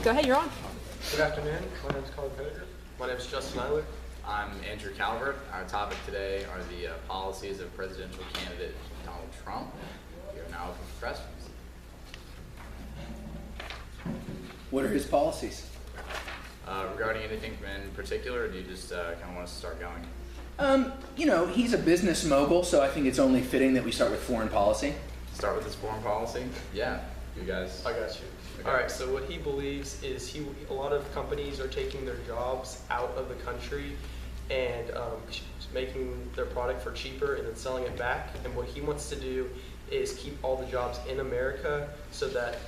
go ahead, you're on. Good afternoon. My name is Colin Pettigrew. My name is Justin Eiler. I'm Andrew Calvert. Our topic today are the policies of presidential candidate Donald Trump. We are now open for questions. What are his policies? Regarding anything in particular, or do you just kind of want us to start going? He's a business mogul, so I think it's only fitting that we start with foreign policy. Start with his foreign policy? Yeah, you guys. I got you. Okay. All right, so what he believes is a lot of companies are taking their jobs out of the country and making their product for cheaper and then selling it back. And what he wants to do is keep all the jobs in America so that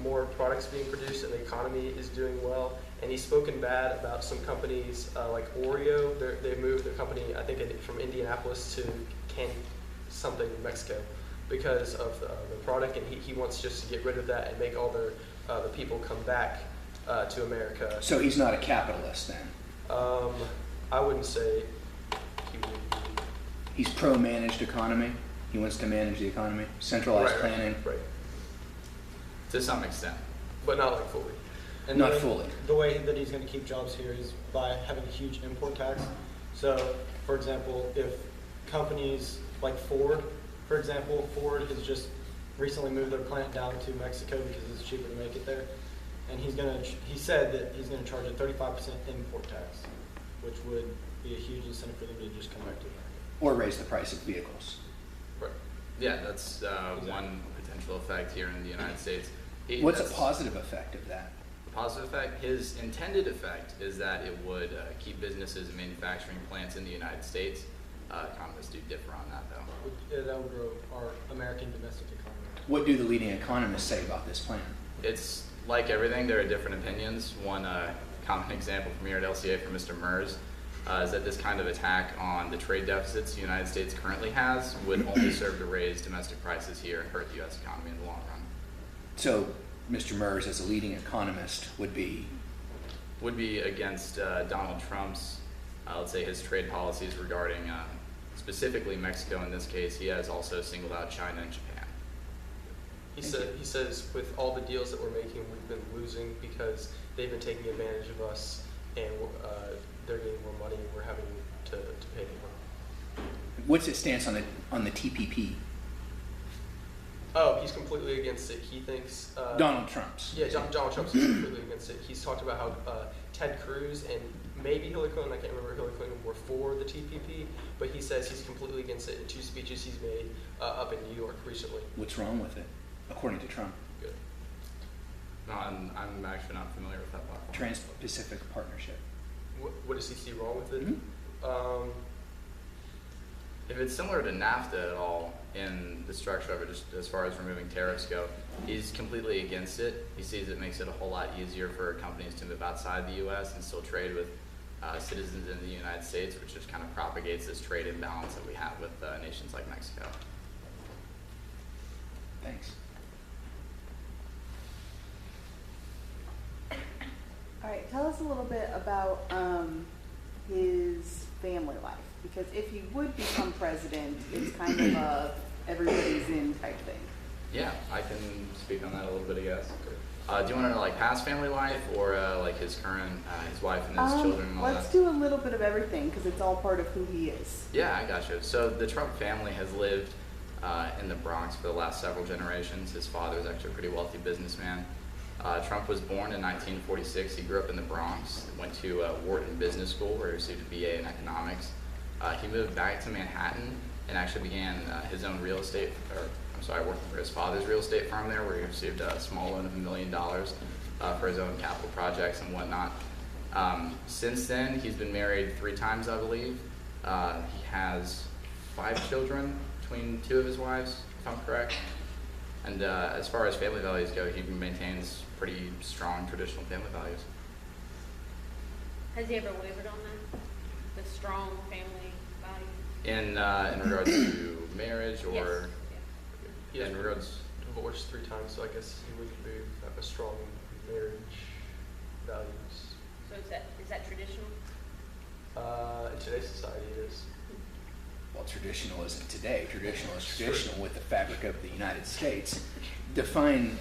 more products being produced and the economy is doing well. And he's spoken bad about some companies like Oreo. They moved their company, I think, from Indianapolis to Mexico, because of the product, and he wants just to get rid of that and make all the people come back to America. So he's not a capitalist then? I wouldn't say he would be. He's pro-managed economy? He wants to manage the economy? Centralized planning? Right. To some extent. But not like fully. And Not fully. The way that he's going to keep jobs here is by having a huge import tax. So, for example, if companies like Ford, for example, Ford has just recently moved their plant down to Mexico because it's cheaper to make it there. And he said that he's going to charge a 35% import tax, which would be a huge incentive for them to just come back to America. Or raise the price of vehicles? Right. Yeah, that's one potential effect here in the United States. What's a positive effect of that? Positive effect? His intended effect is that it would keep businesses and manufacturing plants in the United States. Economists do differ on that, though. That would grow our American domestic economy. What do the leading economists say about this plan? It's like everything, there are different opinions. One common example from here at LCA from Mr. Mers is that this kind of attack on the trade deficits the United States currently has would only serve to raise domestic prices here and hurt the U.S. economy in the long run. So Mr. Mers, as a leading economist, would be against Donald Trump's, let's say, his trade policies regarding specifically Mexico. In this case, he has also singled out China and Japan. He says with all the deals that we're making, we've been losing because they've been taking advantage of us, and they're getting more money, and we're having to pay more. What's his stance on the TPP? Oh, he's completely against it. He thinks Donald Trump's. Yeah, Donald Trump's completely against it. He's talked about how Ted Cruz and maybe Hillary Clinton, I can't remember, Hillary Clinton were for the TPP, but he says he's completely against it in two speeches he's made up in New York recently. What's wrong with it, according to Trump? Good. No, I'm actually not familiar with that platform. Trans-Pacific Partnership. What does he see wrong with it? Mm-hmm. If it's similar to NAFTA at all in the structure of it, just as far as removing tariffs go, he's completely against it. He sees it makes it a whole lot easier for companies to move outside the U.S. and still trade with citizens in the United States, which just kind of propagates this trade imbalance that we have with nations like Mexico. Thanks. All right, tell us a little bit about his family life, because if he would become president, it's kind of a everybody's in type thing. Yeah, I can speak on that a little bit, I guess. Do you want to know like past family life or like his current, his wife and his children and all let's that? do a little bit of everything, because it's all part of who he is. Yeah, I got you. So the Trump family has lived in the Bronx for the last several generations. His father is actually a pretty wealthy businessman. Trump was born in 1946. He grew up in the Bronx, went to Wharton Business School where he received a BA in economics. He moved back to Manhattan and actually began his own working for his father's real estate firm there, where he received a small loan of $1 million for his own capital projects and whatnot. Since then, he's been married 3 times, I believe. He has 5 children between 2 of his wives, if I'm correct. And as far as family values go, he maintains pretty strong traditional family values. Has he ever wavered on that? The strong family value? In regards to marriage or Yes. He has in regards divorced 3 times, so I guess he would have a strong marriage values. So is that traditional? In today's society, it is. Well, traditional isn't today. Traditional is traditional with the fabric of the United States. Define,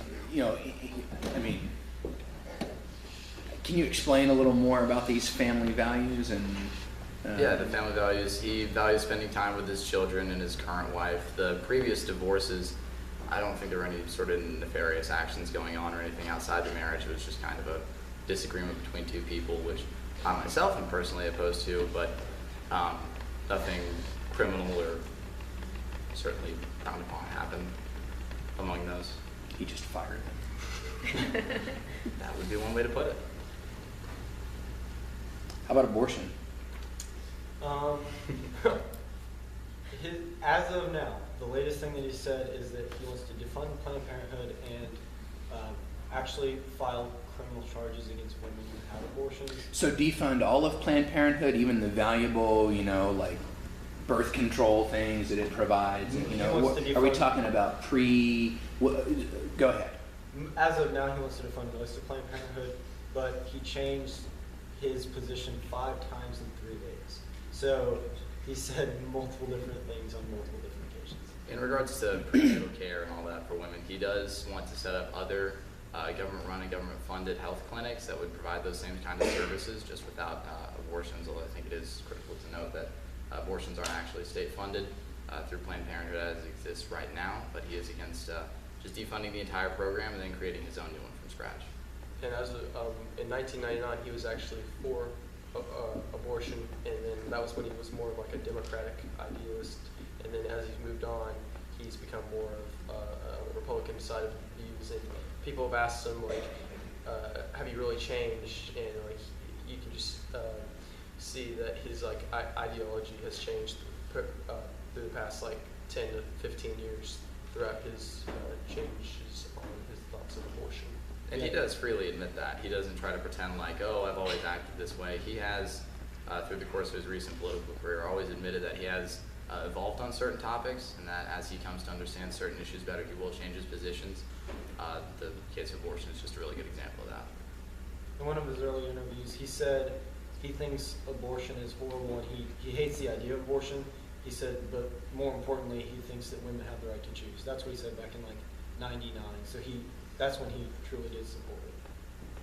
Can you explain a little more about these family values and? Yeah, the family values. He values spending time with his children and his current wife. The previous divorces, I don't think there were any sort of nefarious actions going on or anything outside the marriage. It was just kind of a disagreement between two people, which I myself am personally opposed to, but nothing criminal or certainly frowned upon happened among those. He just fired them. That would be one way to put it. How about abortion? As of now, the latest thing that he said is that he wants to defund Planned Parenthood and actually file criminal charges against women who have abortions. So defund all of Planned Parenthood, even the valuable, like birth control things that it provides. He wants to Are we defund- talking about go ahead. As of now, he wants to defund most of Planned Parenthood, but he changed his position 5 times in 3 days. So he said multiple different things on multiple different occasions. In regards to prenatal care and all that for women, he does want to set up other government-run and government-funded health clinics that would provide those same kind of services just without abortions, although I think it is critical to note that abortions aren't actually state-funded through Planned Parenthood as it exists right now, but he is against just defunding the entire program and then creating his own new one from scratch. And as in 1999, he was actually for abortion, and then that was when he was more of like a democratic idealist. And then as he's moved on, he's become more of the Republican side of views. And people have asked him like, "Have you really changed?" And like you can just see that his like ideology has changed through the past like 10 to 15 years throughout his changes on his thoughts of abortion. And he does freely admit that. He doesn't try to pretend like, oh, I've always acted this way. He has, through the course of his recent political career, always admitted that he has evolved on certain topics, and that as he comes to understand certain issues better, he will change his positions. The case of abortion is just a really good example of that. In one of his early interviews, he said he thinks abortion is horrible and he hates the idea of abortion. He said, but more importantly, he thinks that women have the right to choose. That's what he said back in like 99. So that's when he truly did support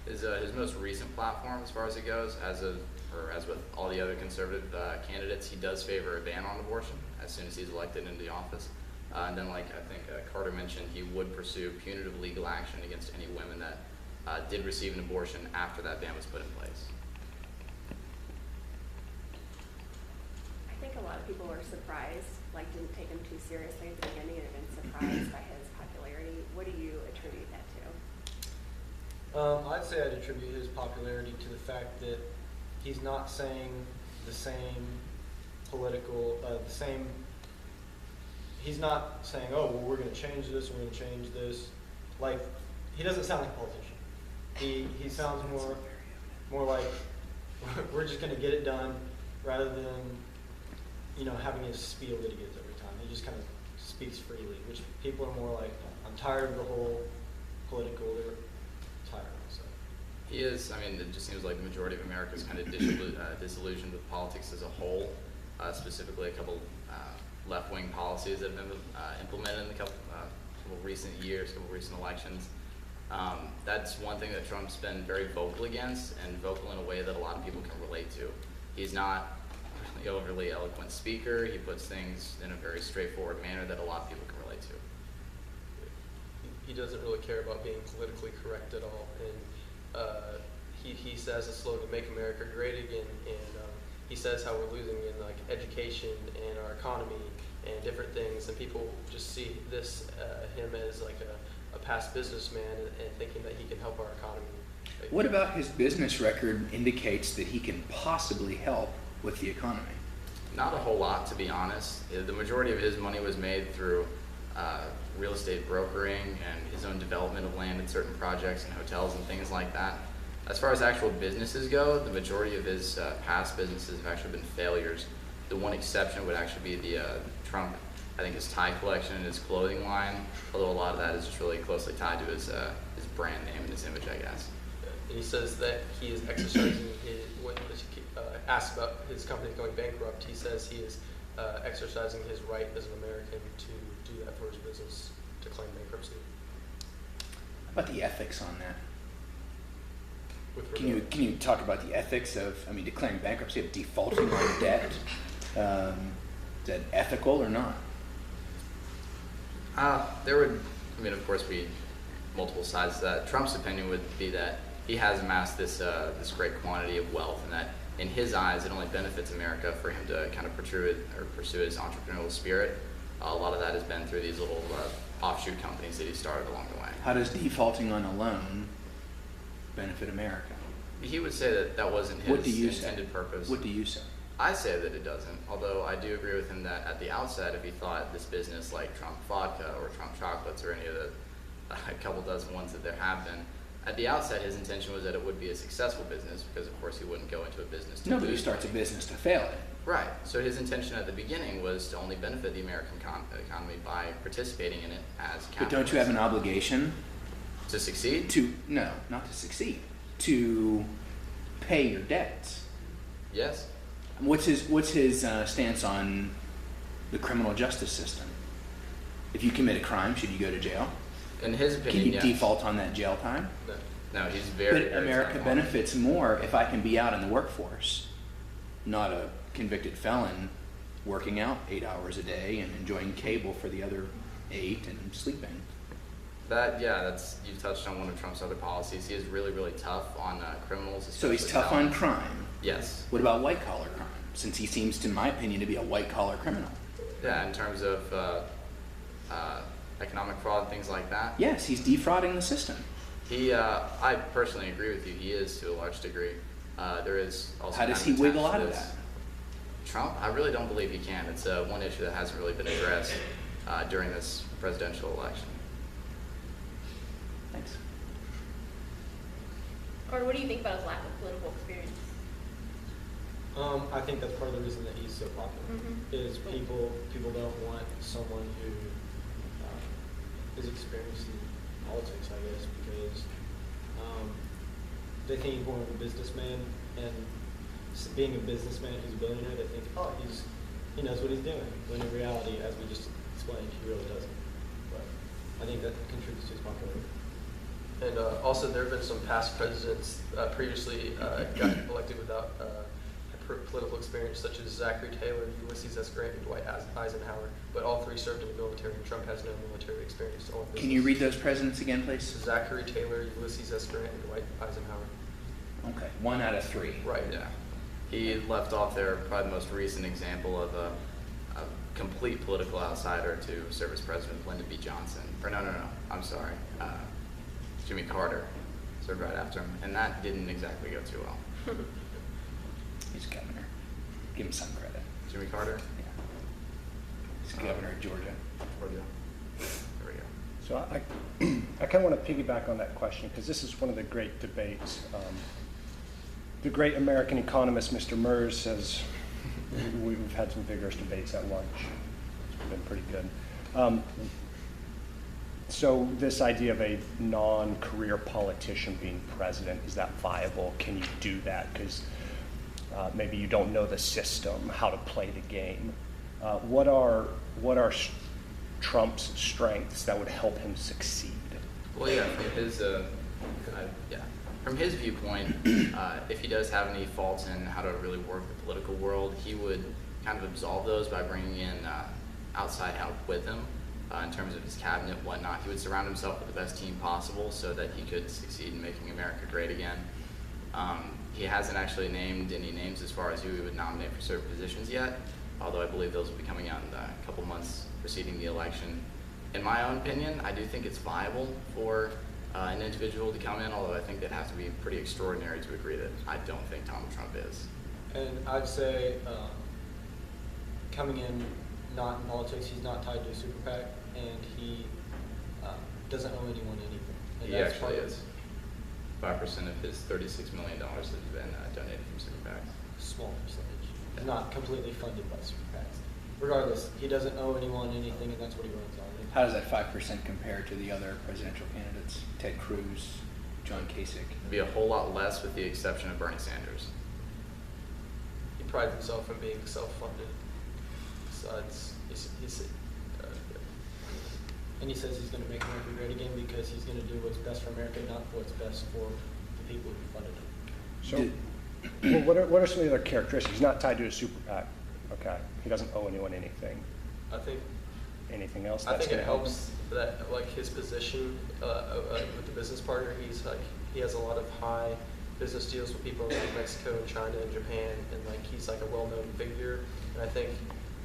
it. His most recent platform, as far as it goes, as with all the other conservative candidates, he does favor a ban on abortion as soon as he's elected into the office. And then, like I think Carter mentioned, he would pursue punitive legal action against any women that did receive an abortion after that ban was put in place. I think a lot of people were surprised, like didn't take him too seriously at the beginning and have been surprised by his popularity. What do you attribute that to? I'd say I'd attribute his popularity to the fact that he's not saying the same he's not saying, oh, well, we're going to change this, we're going to change this. Like, he doesn't sound like a politician. He sounds more like, we're just going to get it done, rather than, having his spiel that he gives every time. He just kind of speaks freely, which people are more like, I'm tired of the whole political, they're tired of it. So. He is. I mean, it just seems like the majority of America is kind of disillusioned with politics as a whole. Specifically, a couple left-wing policies that have been implemented in the couple recent years, couple recent elections. That's one thing that Trump's been very vocal against, and vocal in a way that a lot of people can relate to. He's not an overly eloquent speaker. He puts things in a very straightforward manner that a lot of people can relate to. He doesn't really care about being politically correct at all, and he says a slogan, "Make America Great Again," and he says how we're losing in like education and our economy and different things, and people just see him as like a past businessman and thinking that he can help our economy. What about his business record indicates that he can possibly help with the economy? Not a whole lot, to be honest. The majority of his money was made through real estate brokering and his own development of land in certain projects and hotels and things like that. As far as actual businesses go, the majority of his past businesses have actually been failures. The one exception would actually be the Trump, I think his tie collection and his clothing line, although a lot of that is just really closely tied to his brand name and his image, I guess. And he says that he is exercising when asked about his company going bankrupt, he says he is exercising his right as an American to do that for his business, to claim bankruptcy. How about the ethics on that? with Can you regard. can you talk about the ethics of, I mean, declaring bankruptcy, of defaulting on debt? Is that ethical or not? There would, I mean, of course, be multiple sides to that. Trump's opinion would be that he has amassed this great quantity of wealth, and that in his eyes, it only benefits America for him to kind of pursue his entrepreneurial spirit. A lot of that has been through these little offshoot companies that he started along the way. How does defaulting on a loan benefit America? He would say that that wasn't his What do you say? intended purpose. What do you say? I say that it doesn't, although I do agree with him that at the outset, if he thought this business like Trump Vodka or Trump Chocolates or any of the a couple dozen ones that there have been, at the outset his intention was that it would be a successful business because of course he wouldn't go into a business to Nobody lose starts a money. business to fail it. Right, so his intention at the beginning was to only benefit the American economy by participating in it as But don't you have an capitalists. obligation To succeed? no, not to succeed, to pay your debts? Yes. What's his stance on the criminal justice system? If you commit a crime, should you go to jail? In his Can opinion, you yes. default on that jail time? No, he's very, But very America tough on it. benefits more if I can be out in the workforce, not a convicted felon working out 8 hours a day and enjoying cable for the other 8 and sleeping. You've touched on one of Trump's other policies. He is really, really tough on criminals. So he's especially tough on felons. crime. Yes. What about white collar crime? Since he seems, to my opinion, to be a white collar criminal. Yeah, in terms of economic fraud, things like that. Yes, he's defrauding the system. I personally agree with you. He is to a large degree. There is also. How does kind he of wiggle attached out to of this. that? Trump, I really don't believe he can. It's one issue that hasn't really been addressed during this presidential election. Thanks. Carter, what do you think about his lack of political experience? I think that's part of the reason that he's so popular. Is people don't want someone who is experienced in politics, I guess, because they think he's more of a businessman, and being a businessman who's a billionaire, they think, oh, he knows what he's doing. When in reality, as we just explained, he really doesn't. But I think that contributes to his popularity. And also, there have been some past presidents previously got elected without political experience, such as Zachary Taylor, Ulysses S. Grant, and Dwight Eisenhower. But all three served in the military, and Trump has no military experience. All Can you read those presidents again, please? Zachary Taylor, Ulysses S. Grant, and Dwight Eisenhower. Okay, 1 out of 3. Right. Yeah. He left off there probably the most recent example of a complete political outsider to serve as president, Lyndon B. Johnson. Or no, I'm sorry. Jimmy Carter served right after him, and that didn't exactly go too well. He's governor. Give him some credit. Jimmy Carter? Yeah. He's governor of Georgia. Georgia. There we go. So I kind of want to piggyback on that question because this is one of the great debates. The great American economist, Mr. Merz, says we've had some vigorous debates at lunch. It's been pretty good. So this idea of a non-career politician being president, is that viable? Can you do that? Because maybe you don't know the system, how to play the game. What are Trump's strengths that would help him succeed? Well, yeah, from his viewpoint, if he does have any faults in how to really work the political world, he would kind of absolve those by bringing in outside help with him in terms of his cabinet and whatnot. He would surround himself with the best team possible so that he could succeed in making America great again. He hasn't actually named any names as far as who he would nominate for certain positions yet, although I believe those will be coming out in a couple months preceding the election. In my own opinion, I do think it's viable for an individual to come in, although I think they'd have to be pretty extraordinary to agree that I don't think Donald Trump is. And I'd say coming in not in politics, he's not tied to a super PAC, and he doesn't owe anyone anything. And He that's actually part of- is. 5% of his $36 million has been donated from super PACs. Small percentage, not completely funded by super PACs. Regardless, he doesn't owe anyone anything, and that's what he runs on. How does that 5% compare to the other presidential candidates? Ted Cruz, John Kasich. It'd be a whole lot less with the exception of Bernie Sanders. He prides himself on being self-funded. Besides, And he says he's going to make America great again because he's going to do what's best for America, not what's best for the people who funded him. So, well, what are some of the other characteristics? He's not tied to a super PAC. Okay. He doesn't owe anyone anything. I think Anything else? I that's think it gonna help helps that like his position with the business partner. He has a lot of high business deals with people in like Mexico and China and Japan, and like he's like a well-known figure. And I think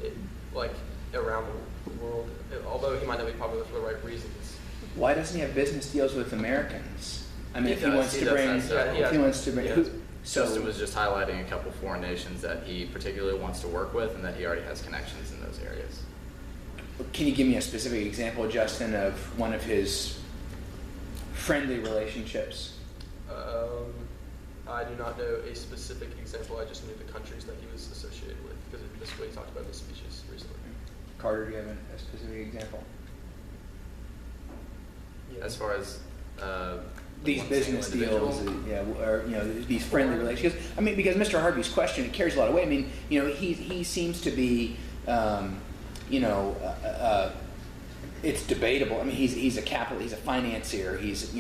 it like around the world, although he might not be popular for the right reasons. Why doesn't he have business deals with Americans? I mean, He if he does. wants He to does bring, have several. Yeah, if he wants to bring, he who, does. Justin so was just highlighting a couple foreign nations that he particularly wants to work with and that he already has connections in those areas. can you give me a specific example, Justin, of one of his friendly relationships? I do not know a specific example. I just knew the countries that he was associated with because this is what he talked about in his speeches recently. Carter, do you have a specific example? As far as These one business single deals, individual, yeah, or these friendly relationships. I mean, because Mr. Harvey's question, it carries a lot of weight. I mean, he seems to be, it's debatable. I mean, he's a capitalist, he's a financier, he's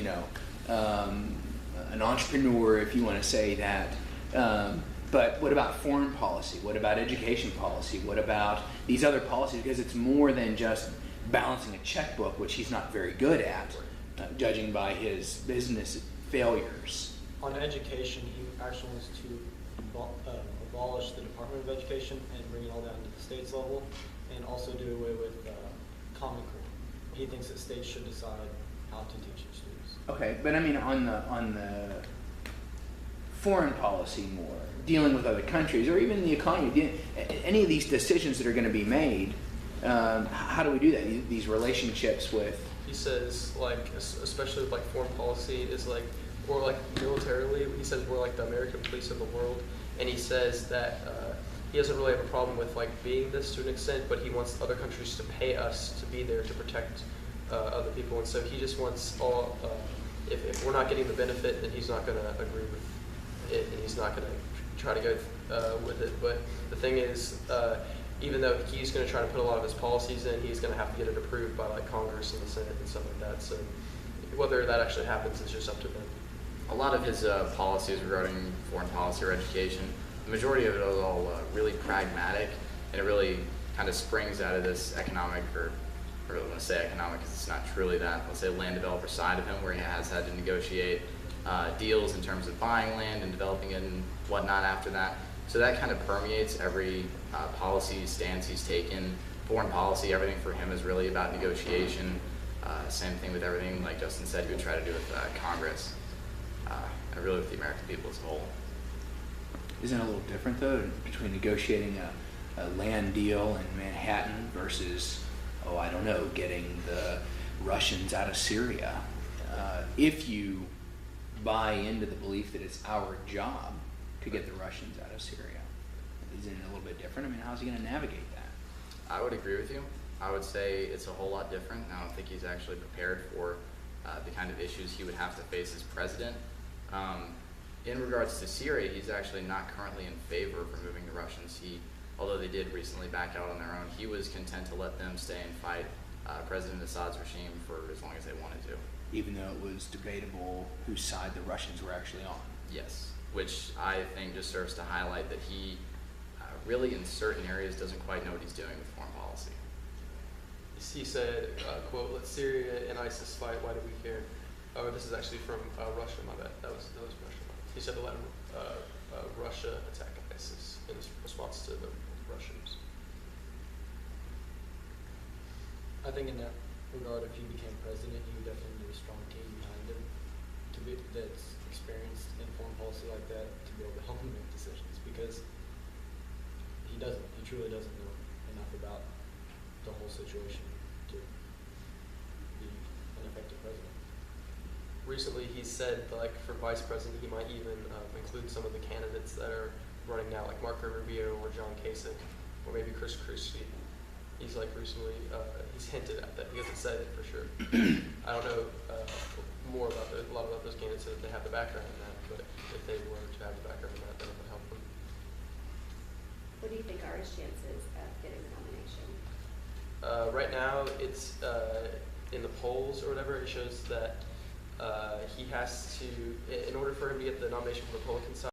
an entrepreneur, if you want to say that. But what about foreign policy? What about education policy? What about these other policies? Because it's more than just balancing a checkbook, which he's not very good at, judging by his business failures. On education, he actually wants to abolish the Department of Education and bring it all down to the states level, and also do away with Common Core. He thinks that states should decide how to teach their students. Okay, but I mean on the foreign policy more, dealing with other countries, or even the economy, any of these decisions that are going to be made, how do we do that? These relationships with. He says like especially with like foreign policy is like or like militarily. He says we're like the American police of the world, and he says that he doesn't really have a problem with like being this to an extent, but he wants other countries to pay us to be there to protect other people, and so he just wants all. If we're not getting the benefit, then he's not going to agree with it, and he's not going to try to go with it. But the thing is, even though he's going to try to put a lot of his policies in, he's going to have to get it approved by like Congress and the Senate and stuff like that. So whether that actually happens is just up to them. A lot of his policies regarding foreign policy or education, the majority of it is all really pragmatic, and it really kind of springs out of this economic, or I really want to say economic because it's not truly that, let's say land developer side of him, where he has had to negotiate deals in terms of buying land and developing it and whatnot after that. So that kind of permeates every policy stance he's taken. Foreign policy, everything for him is really about negotiation. Same thing with everything, like Justin said, he would try to do with Congress, and really with the American people as a whole. Isn't it a little different though between negotiating a land deal in Manhattan versus, I don't know, getting the Russians out of Syria? If you buy into the belief that it's our job to get the Russians out of Syria, isn't it a little bit different? I mean, how's he going to navigate that? I would agree with you. I would say it's a whole lot different. I don't think he's actually prepared for the kind of issues he would have to face as president. In regards to Syria, he's actually not currently in favor of removing the Russians. Although they did recently back out on their own, he was content to let them stay and fight President Assad's regime for as long as they wanted to. Even though it was debatable whose side the Russians were actually on. Yes, which I think just serves to highlight that he really in certain areas doesn't quite know what he's doing with foreign policy. He said, quote, "Let Syria and ISIS fight, why do we care?" Oh, this is actually from Russia, my bad. That was Russia. He said to let Russia attack ISIS in response to the Russians. I think in that regard, if he became president, he would definitely need a strong team behind him that's experienced in foreign policy like that to be able to help him make decisions, because he truly doesn't know enough about the whole situation to be an effective president. Recently, he said, like, for vice president, he might even include some of the candidates that are running now, like Marco Rubio or John Kasich, or maybe Chris Christie. He's like recently, he's hinted at that. He hasn't said it for sure. I don't know more about a lot about those candidates if they have the background in that, but if they were to have the background in that, that would help them. What do you think are his chances of getting the nomination? Right now, it's in the polls or whatever, it shows that he has to, in order for him to get the nomination from the Republican side,